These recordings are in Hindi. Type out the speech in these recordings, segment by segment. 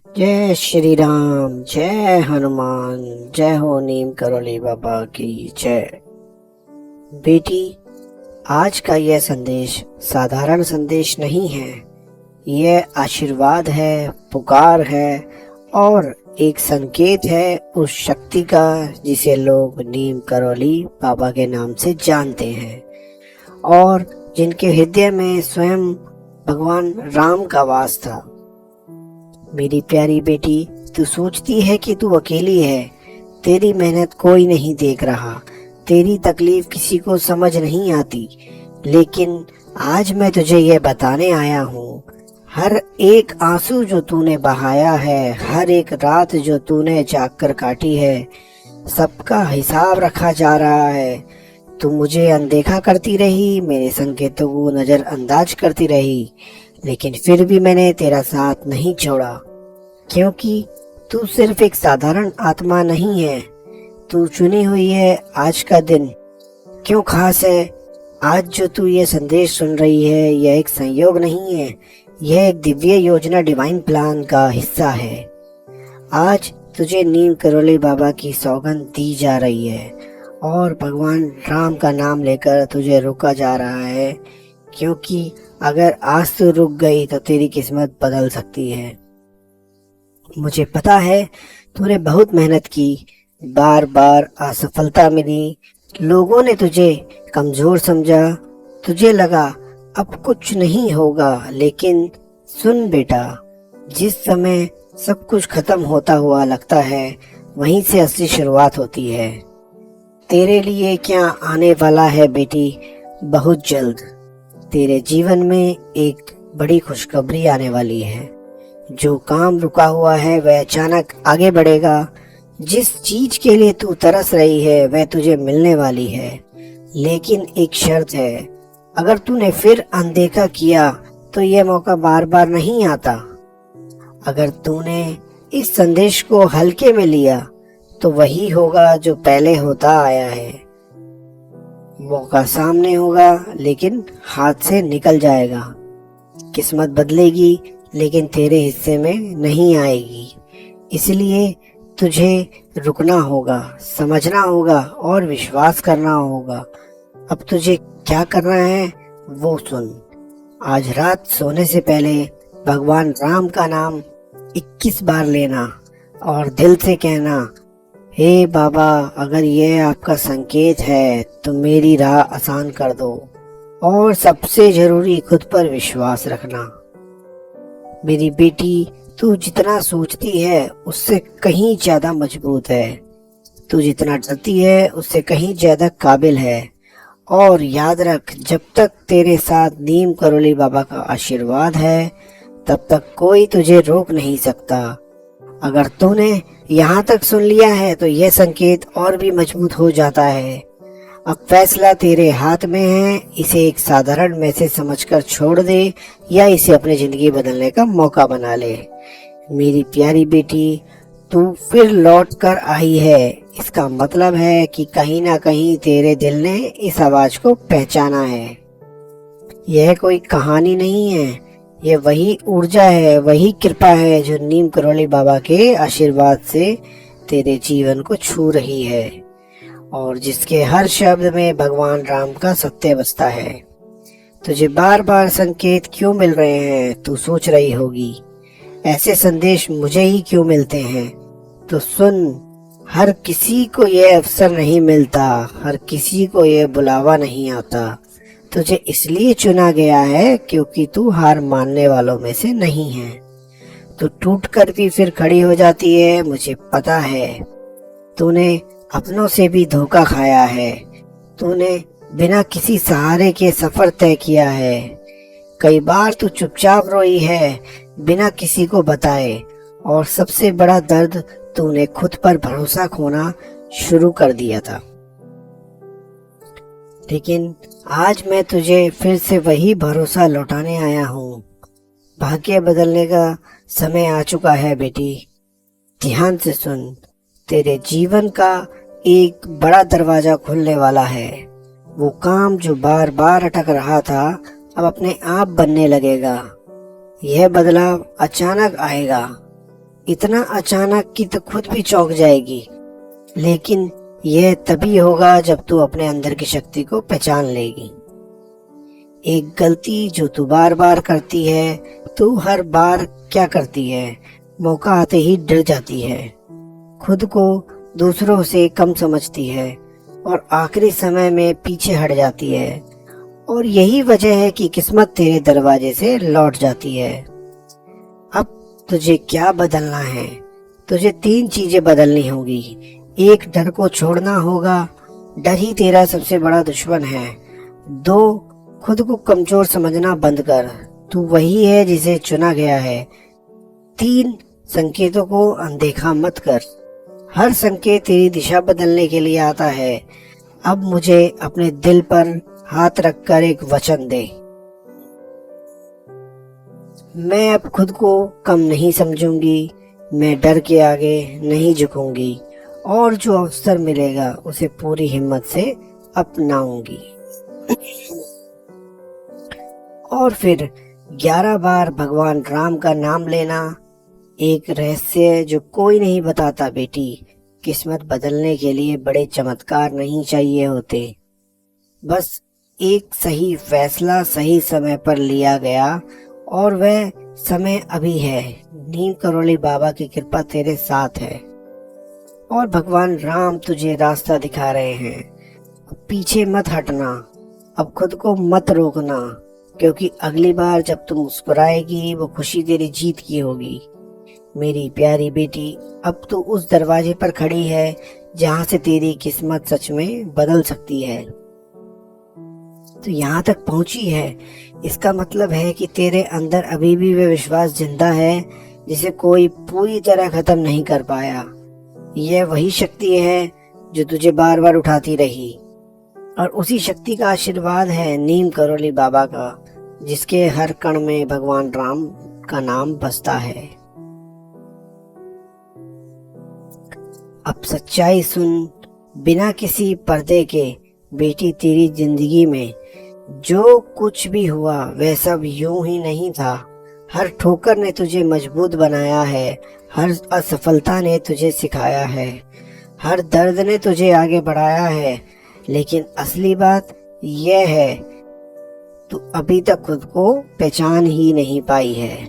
जय श्री राम, जय हनुमान, जय हो नीम करोली बाबा की जय। बेटी, आज का यह संदेश साधारण संदेश नहीं है। यह आशीर्वाद है, पुकार है और एक संकेत है उस शक्ति का जिसे लोग नीम करोली बाबा के नाम से जानते हैं और जिनके हृदय में स्वयं भगवान राम का वास था। मेरी प्यारी बेटी, तू सोचती है कि तू अकेली है। तेरी मेहनत कोई नहीं देख रहा, तेरी तकलीफ किसी को समझ नहीं आती। लेकिन आज मैं तुझे यह बताने आया हूँ, हर एक आंसू जो तूने बहाया है, हर एक रात जो तूने जागकर काटी है, सबका हिसाब रखा जा रहा है। तू मुझे अनदेखा करती रही, मेरे संकेतों को नजरअंदाज करती रही, लेकिन फिर भी मैंने तेरा साथ नहीं छोड़ा, क्योंकि तू सिर्फ एक साधारण आत्मा नहीं है, तू चुनी हुई है। आज का दिन क्यों खास है? आज जो तू ये संदेश सुन रही है, यह एक संयोग नहीं है, यह एक दिव्य योजना, डिवाइन प्लान का हिस्सा है। आज तुझे नीम करोली बाबा की सौगंध दी जा रही है और भगवान राम का नाम लेकर तुझे रोका जा रहा है, क्योंकि अगर आज तू रुक गई तो तेरी किस्मत बदल सकती है। मुझे पता है तूने बहुत मेहनत की, बार बार असफलता मिली, लोगों ने तुझे कमजोर समझा, तुझे लगा अब कुछ नहीं होगा। लेकिन सुन बेटा, जिस समय सब कुछ खत्म होता हुआ लगता है, वहीं से असली शुरुआत होती है। तेरे लिए क्या आने वाला है बेटी? बहुत जल्द तेरे जीवन में एक बड़ी खुशखबरी आने वाली है। जो काम रुका हुआ है वह अचानक आगे बढ़ेगा। जिस चीज के लिए तू तरस रही है वह तुझे मिलने वाली है, लेकिन एक शर्त है। अगर तूने फिर अनदेखा किया तो यह मौका बार बार नहीं आता। अगर तूने इस संदेश को हल्के में लिया तो वही होगा जो पहले होता आया है। मौका सामने होगा लेकिन हाथ से निकल जाएगा। किस्मत बदलेगी लेकिन तेरे हिस्से में नहीं आएगी। इसलिए तुझे रुकना होगा, समझना होगा और विश्वास करना होगा। अब तुझे क्या करना है वो सुन। आज रात सोने से पहले भगवान राम का नाम 21 बार लेना और दिल से कहना, हे बाबा, अगर यह आपका संकेत है तो मेरी राह आसान कर दो। और सबसे जरूरी, खुद पर विश्वास रखना। मेरी बेटी, तू जितना सोचती है उससे कहीं ज्यादा मजबूत है। तू जितना डरती है उससे कहीं ज्यादा काबिल है। और याद रख, जब तक तेरे साथ नीम करोली बाबा का आशीर्वाद है, तब तक कोई तुझे रोक नहीं सकता। अगर तूने यहाँ तक सुन लिया है तो यह संकेत और भी मजबूत हो जाता है। अब फैसला तेरे हाथ में है। इसे एक साधारण मैसेज समझकर छोड़ दे या इसे अपनी जिंदगी बदलने का मौका बना ले। मेरी प्यारी बेटी, तू फिर लौट कर आई है। इसका मतलब है कि कहीं ना कहीं तेरे दिल ने इस आवाज को पहचाना है। यह कोई कहानी नहीं है, यह वही ऊर्जा है, वही कृपा है जो नीम करोली बाबा के आशीर्वाद से तेरे जीवन को छू रही है और जिसके हर शब्द में भगवान राम का सत्य बसता है। तुझे बार बार संकेत क्यों मिल रहे हैं, तू सोच रही होगी। ऐसे संदेश मुझे ही क्यों मिलते हैं? तो सुन, हर किसी को यह अवसर नहीं मिलता, हर किसी को यह बुलावा नहीं आता। तुझे इसलिए चुना गया है क्योंकि तू हार मानने वालों में से नहीं है। तू टूट कर भी फिर खड़ी हो जाती है, मुझे पता है। तूने अपनों से भी धोखा खाया है। तूने बिना किसी सहारे के सफर तय किया है। कई बार तू चुपचाप रोई है, बिना किसी को बताए। और सबसे बड़ा दर्द, तूने खुद पर भरोसा खोना शुरू कर दिया था। लेकिन आज मैं तुझे फिर से वही भरोसा लौटाने आया हूँ। भाग्य बदलने का समय आ चुका है बेटी। ध्यान से सुन, तेरे जीवन का एक बड़ा दरवाजा खुलने वाला है। वो काम जो बार बार अटक रहा था, अब अपने आप बनने लगेगा। यह बदलाव अचानक आएगा, इतना अचानक कि तू खुद भी चौंक जाएगी, लेकिन यह तभी होगा जब तू अपने अंदर की शक्ति को पहचान लेगी। एक गलती जो तू बार बार करती है, तू हर बार क्या करती है, मौका आते ही डर जाती है, खुद को दूसरों से कम समझती है और आखिरी समय में पीछे हट जाती है। और यही वजह है कि किस्मत तेरे दरवाजे से लौट जाती है। अब तुझे क्या बदलना है? तुझे 3 चीजें बदलनी होगी। 1, डर को छोड़ना होगा, डर ही तेरा सबसे बड़ा दुश्मन है। 2, खुद को कमजोर समझना बंद कर, तू वही है जिसे चुना गया है। 3, संकेतों को अनदेखा मत कर, हर संकेत तेरी दिशा बदलने के लिए आता है। अब मुझे अपने दिल पर हाथ रखकर एक वचन दे। मैं अब खुद को कम नहीं समझूंगी, मैं डर के आगे नहीं झुकूंगी और जो अवसर मिलेगा उसे पूरी हिम्मत से अपनाऊंगी। और फिर 11 बार भगवान राम का नाम लेना। एक रहस्य जो कोई नहीं बताता बेटी, किस्मत बदलने के लिए बड़े चमत्कार नहीं चाहिए होते, बस एक सही फैसला सही समय पर लिया गया और वह समय अभी है। नीम करौली बाबा की कृपा तेरे साथ है और भगवान राम तुझे रास्ता दिखा रहे हैं। अब पीछे मत हटना, अब खुद को मत रोकना, क्योंकि अगली बार जब तुम मुस्कुराएगी वो खुशी तेरी जीत की होगी। मेरी प्यारी बेटी, अब तू उस दरवाजे पर खड़ी है जहाँ से तेरी किस्मत सच में बदल सकती है। तो यहाँ तक पहुंची है, इसका मतलब है कि तेरे अंदर अभी भी वह विश्वास जिंदा है जिसे कोई पूरी तरह खत्म नहीं कर पाया। यह वही शक्ति है जो तुझे बार बार उठाती रही और उसी शक्ति का आशीर्वाद है नीम करौली बाबा का, जिसके हर कण में भगवान राम का नाम बसता है। अब सच्चाई सुन, बिना किसी पर्दे के बेटी, तेरी जिंदगी में जो कुछ भी हुआ वह सब यूं ही नहीं था। हर ठोकर ने तुझे मजबूत बनाया है, हर असफलता ने तुझे सिखाया है, हर दर्द ने तुझे आगे बढ़ाया है। लेकिन असली बात यह है, तू अभी तक खुद को पहचान ही नहीं पाई है।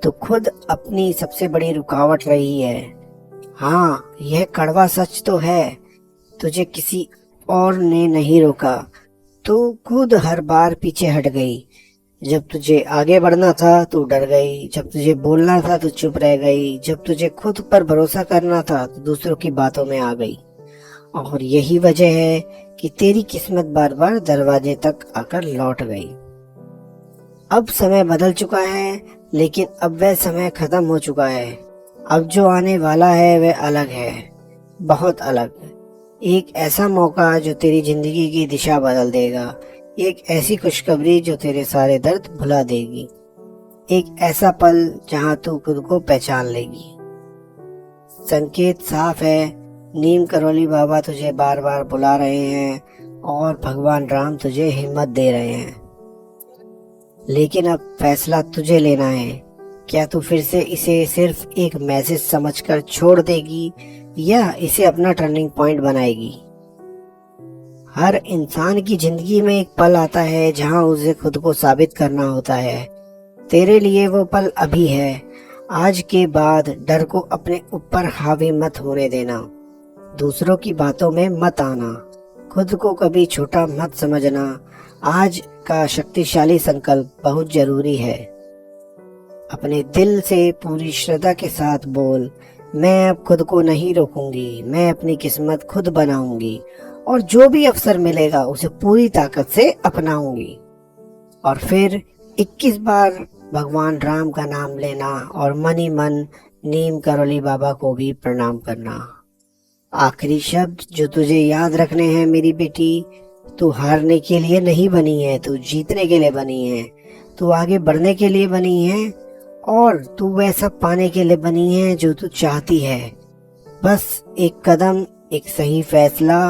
तो खुद अपनी सबसे बड़ी रुकावट रही है। हाँ, यह कड़वा सच तो है, तुझे किसी और ने नहीं रोका, तू खुद हर बार पीछे हट गई। जब तुझे आगे बढ़ना था तो डर गई, जब तुझे बोलना था तो चुप रह गई, जब तुझे खुद पर भरोसा करना था तो दूसरों की बातों में आ गई। और यही वजह है कि तेरी किस्मत बार बार दरवाजे तक आकर लौट गई। अब समय बदल चुका है, लेकिन अब वह समय खत्म हो चुका है। अब जो आने वाला है वह अलग है, बहुत अलग। एक ऐसा मौका जो तेरी जिंदगी की दिशा बदल देगा, एक ऐसी खुशखबरी जो तेरे सारे दर्द भुला देगी, एक ऐसा पल जहां तू खुद को पहचान लेगी। संकेत साफ है, नीम करौली बाबा तुझे बार बार बुला रहे हैं और भगवान राम तुझे हिम्मत दे रहे हैं। लेकिन अब फैसला तुझे लेना है। क्या तू फिर से इसे सिर्फ एक मैसेज समझकर छोड़ देगी या इसे अपना टर्निंग पॉइंट बनाएगी? हर इंसान की जिंदगी में एक पल आता है जहां उसे खुद को साबित करना होता है। तेरे लिए वो पल अभी है। आज के बाद डर को अपने ऊपर हावी मत होने देना, दूसरों की बातों में मत आना, खुद को कभी छोटा मत समझना। आज का शक्तिशाली संकल्प बहुत जरूरी है। अपने दिल से पूरी श्रद्धा के साथ बोल, मैं अब खुद को नहीं रोकूंगी, मैं अपनी किस्मत खुद बनाऊंगी और जो भी अवसर मिलेगा उसे पूरी ताकत से अपनाऊंगी। और फिर 21 बार भगवान राम का नाम लेना और मन ही मन नीम करौली बाबा को भी प्रणाम करना। आखिरी शब्द जो तुझे याद रखने हैं मेरी बेटी, तू हारने के लिए नहीं बनी है, तू जीतने के लिए बनी है, तू आगे बढ़ने के लिए बनी है और तू वह सब पाने के लिए बनी है जो तू चाहती है। बस एक कदम, एक सही फैसला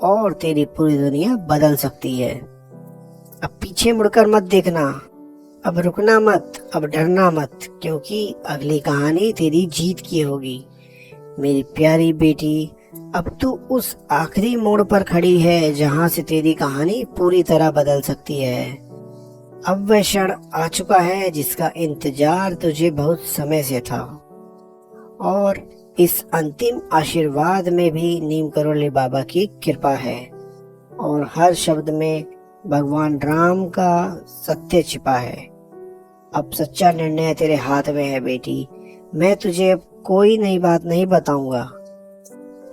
और तेरी पूरी दुनिया बदल सकती है। अब पीछे मुड़कर मत देखना, अब रुकना मत, अब डरना मत, क्योंकि अगली कहानी तेरी जीत की होगी। मेरी प्यारी बेटी, अब तू उस आखिरी मोड़ पर खड़ी है जहां से तेरी कहानी पूरी तरह बदल सकती है। अब वह क्षण आ चुका है जिसका इंतजार तुझे बहुत समय से था। और इस अंतिम आशीर्वाद में भी नीम करोली बाबा की कृपा है, और हर शब्द में भगवान राम का सत्य छिपा है। अब सच्चा निर्णय तेरे हाथ में है बेटी। मैं तुझे अब कोई नई बात नहीं बताऊंगा,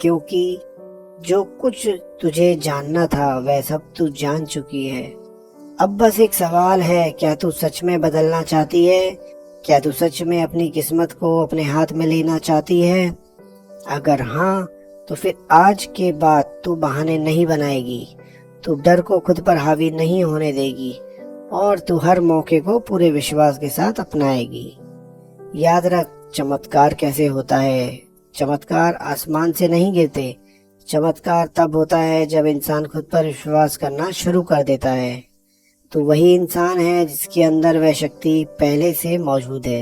क्योंकि जो कुछ तुझे जानना था वह सब तू जान चुकी है। अब बस एक सवाल है, क्या तू सच में बदलना चाहती है? क्या तू सच में अपनी किस्मत को अपने हाथ में लेना चाहती है? अगर हाँ, तो फिर आज के बाद तू बहाने नहीं बनाएगी, तू डर को खुद पर हावी नहीं होने देगी, और तू हर मौके को पूरे विश्वास के साथ अपनाएगी। याद रख, चमत्कार कैसे होता है? चमत्कार आसमान से नहीं गिरते। चमत्कार तब होता है जब इंसान खुद पर विश्वास करना शुरू कर देता है। तो वही इंसान है जिसके अंदर वह शक्ति पहले से मौजूद है।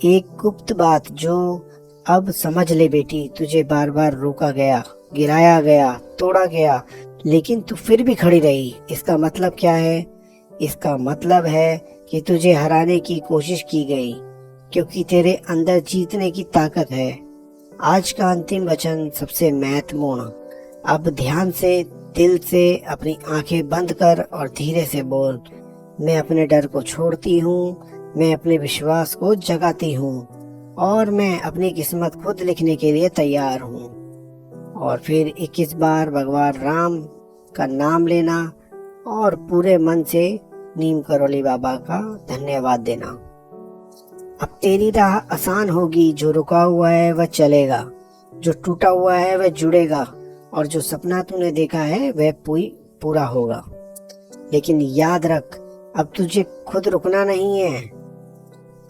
एक गुप्त बात जो अब समझ ले बेटी, तुझे बार बार रोका गया, गिराया गया, तोड़ा गया, लेकिन तू फिर भी खड़ी रही। इसका मतलब क्या है? इसका मतलब है कि तुझे हराने की कोशिश की गई, क्योंकि तेरे अंदर जीतने की ताकत है। आज का अंतिम वचन सबसे महत्वपूर्ण। अब ध्यान से, दिल से अपनी आंखें बंद कर और धीरे से बोल, मैं अपने डर को छोड़ती हूँ, मैं अपने विश्वास को जगाती हूँ, और मैं अपनी किस्मत खुद लिखने के लिए तैयार हूँ। और फिर 21 बार भगवान राम का नाम लेना और पूरे मन से नीम करोली बाबा का धन्यवाद देना। अब तेरी राह आसान होगी। जो रुका हुआ है वह चलेगा, जो टूटा हुआ है वह जुड़ेगा, और जो सपना तूने देखा है वह पूरा होगा। लेकिन याद रख, अब तुझे खुद रुकना नहीं है।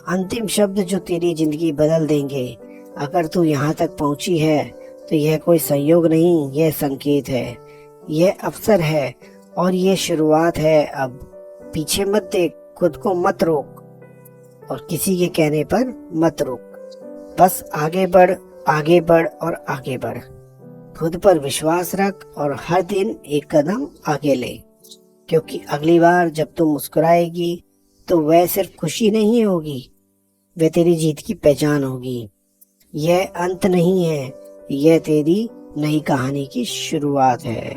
अंतिम शब्द जो तेरी जिंदगी बदल देंगे। अगर तू यहाँ तक पहुंची है तो यह कोई संयोग नहीं, यह संकेत है, यह अवसर है, और यह शुरुआत है। अब पीछे मत देख, खुद को मत रोक, और किसी के कहने पर मत रुक। बस आगे बढ़, आगे बढ़ और आगे बढ़। खुद पर विश्वास रख और हर दिन एक कदम आगे ले, क्योंकि अगली बार जब तुम मुस्कुराएगी तो वह सिर्फ खुशी नहीं होगी, वह तेरी जीत की पहचान होगी। यह अंत नहीं है, यह तेरी नई कहानी की शुरुआत है।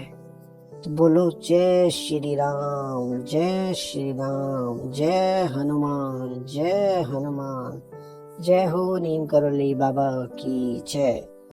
तो बोलो जय श्री राम, जय श्री राम, जय हनुमान, जय हनुमान, जय हो नीम करोली बाबा की जय।